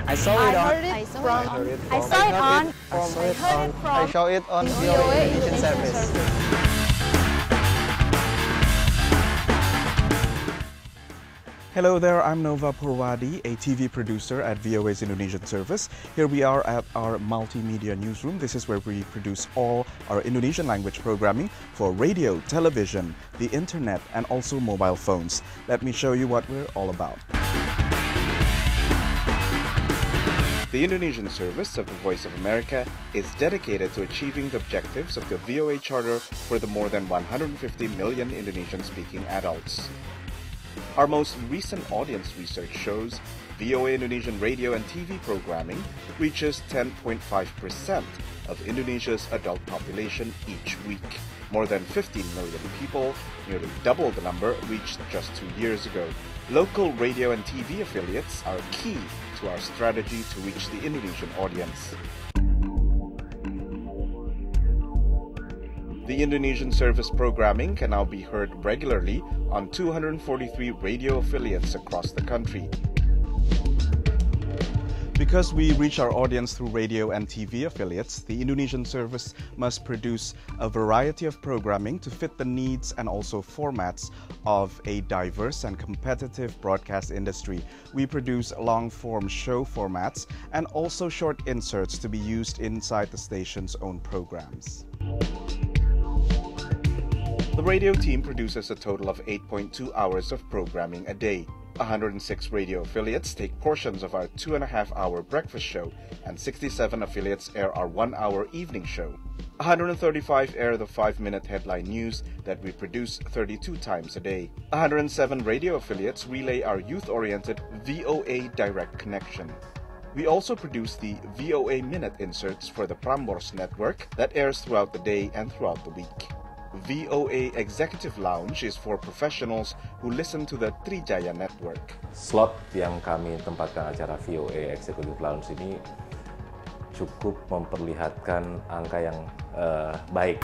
I saw it on. I saw it on VOA Indonesian service. Hello there, I'm Nova Purwadi, a TV producer at VOA's Indonesian service. Here we are at our multimedia newsroom. This is where we produce all our Indonesian language programming for radio, television, the internet, and also mobile phones. Let me show you what we're all about. The Indonesian service of the Voice of America is dedicated to achieving the objectives of the VOA Charter for the more than 150 million Indonesian-speaking adults. Our most recent audience research shows VOA Indonesian radio and TV programming reaches 10.5% of Indonesia's adult population each week. More than 15 million people, nearly double the number reached just 2 years ago. Local radio and TV affiliates are key to our strategy to reach the Indonesian audience. The Indonesian service programming can now be heard regularly on 243 radio affiliates across the country. Because we reach our audience through radio and TV affiliates, the Indonesian service must produce a variety of programming to fit the needs and also formats of a diverse and competitive broadcast industry. We produce long-form show formats and also short inserts to be used inside the station's own programs. The radio team produces a total of 8.2 hours of programming a day. 106 radio affiliates take portions of our 2.5-hour breakfast show, and 67 affiliates air our 1-hour evening show. 135 air the 5-minute headline news that we produce 32 times a day. 107 radio affiliates relay our youth-oriented VOA Direct Connection. We also produce the VOA Minute inserts for the Prambors network that airs throughout the day and throughout the week. VOA Executive Lounge is for professionals who listen to the Trijaya Network. Slot yang kami tempatkan acara VOA Executive Lounge ini cukup memperlihatkan angka yang baik.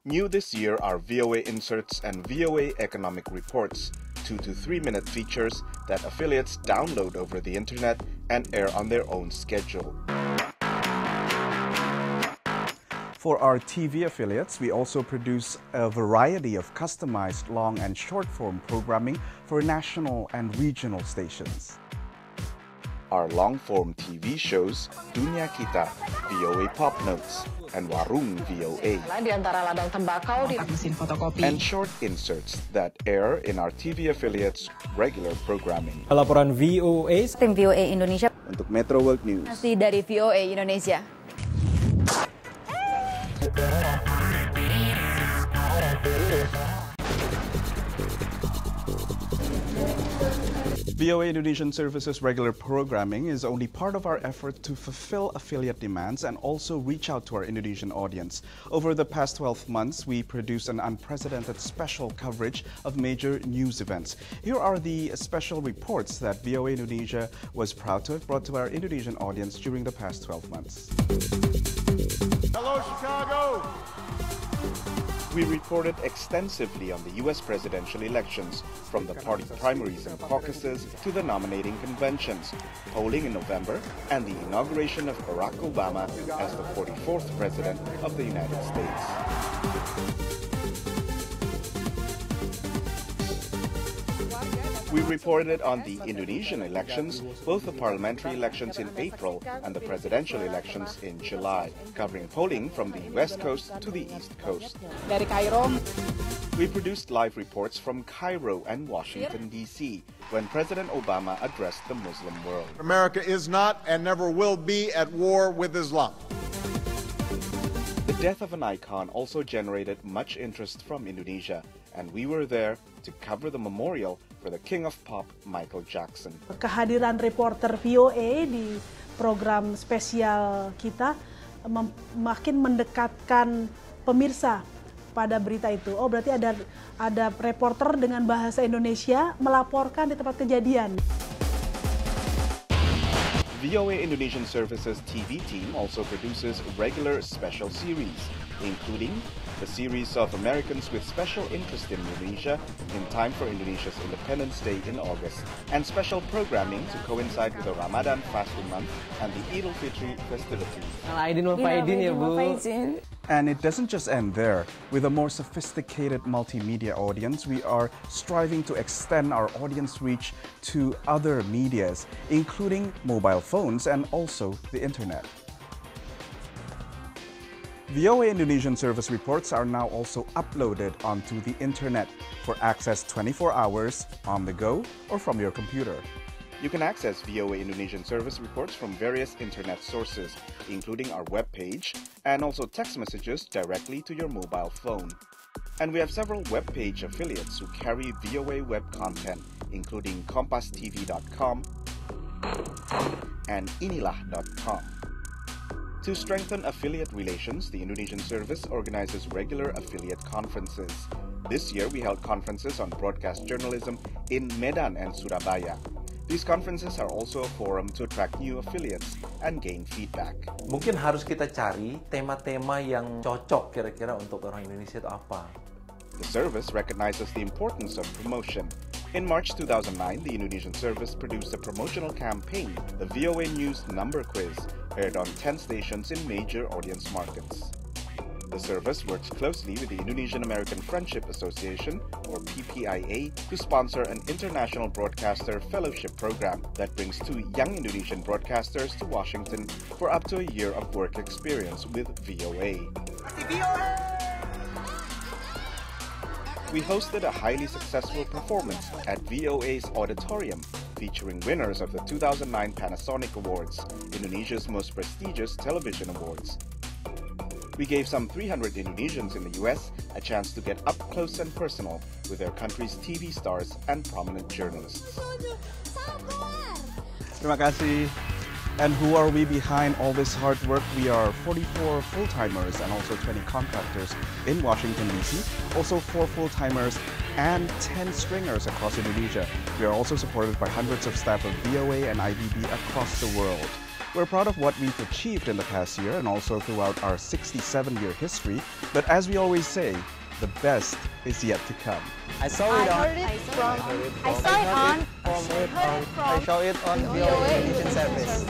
New this year are VOA Inserts and VOA Economic Reports, 2 to 3 minute features that affiliates download over the internet and air on their own schedule. For our TV affiliates, we also produce a variety of customized long and short form programming for national and regional stations. Our long-form TV shows Dunia Kita, VOA Pop Notes, and Warung VOA, di antara ladang tembakau di mesin fotokopi, and short inserts that air in our TV affiliates' regular programming. Laporan VOA, tim VOA Indonesia Untuk Metro World News, masih dari VOA Indonesia. VOA Indonesian Service's regular programming is only part of our effort to fulfill affiliate demands and also reach out to our Indonesian audience. Over the past 12 months, we produced an unprecedented special coverage of major news events. Here are the special reports that VOA Indonesia was proud to have brought to our Indonesian audience during the past 12 months. Hello, Chicago! We reported extensively on the U.S. presidential elections, from the party primaries and caucuses to the nominating conventions, polling in November, and the inauguration of Barack Obama as the 44th President of the United States. We reported on the Indonesian elections, both the parliamentary elections in April and the presidential elections in July, covering polling from the West Coast to the East Coast. dari Kairo. We produced live reports from Cairo and Washington, D.C., when President Obama addressed the Muslim world. America is not and never will be at war with Islam. The death of an icon also generated much interest from Indonesia, and we were there to cover the memorial for the King of Pop, Michael Jackson. Kehadiran reporter VOA di program spesial kita makin mendekatkan pemirsa pada berita itu. Oh, berarti ada reporter dengan bahasa Indonesia melaporkan di tempat kejadian. VOA Indonesian Service's TV team also produces regular special series, including the series of Americans with special interest in Indonesia in time for Indonesia's Independence Day in August, and special programming to coincide with the Ramadan fasting month and the Idul Fitri festivities. And it doesn't just end there. With a more sophisticated multimedia audience, we are striving to extend our audience reach to other medias, including mobile phones and also the internet. VOA Indonesian Service reports are now also uploaded onto the internet for access 24 hours on the go or from your computer. You can access VOA Indonesian Service reports from various internet sources, including our webpage, and also text messages directly to your mobile phone. And we have several webpage affiliates who carry VOA web content, including kompastv.com and inilah.com. To strengthen affiliate relations, the Indonesian Service organizes regular affiliate conferences. This year, we held conferences on broadcast journalism in Medan and Surabaya. These conferences are also a forum to attract new affiliates and gain feedback. Mungkin harus kita cari tema-tema yang cocok kira-kira untuk orang Indonesia itu apa. The service recognizes the importance of promotion. In March 2009, the Indonesian Service produced a promotional campaign, the VOA News Number Quiz, aired on 10 stations in major audience markets. The service works closely with the Indonesian-American Friendship Association, or PPIA, to sponsor an international broadcaster fellowship program that brings 2 young Indonesian broadcasters to Washington for up to a year of work experience with VOA. We hosted a highly successful performance at VOA's auditorium, featuring winners of the 2009 Panasonic Awards, Indonesia's most prestigious television awards. We gave some 300 Indonesians in the US a chance to get up close and personal with their country's TV stars and prominent journalists. Terima kasih. And who are we behind all this hard work? We are 44 full-timers and also 20 contractors in Washington, D.C., also 4 full-timers and 10 stringers across Indonesia. We are also supported by hundreds of staff of VOA and IDB across the world. We're proud of what we've achieved in the past year and also throughout our 67-year history, but as we always say, the best is yet to come. I saw it on VOA Indonesian Service.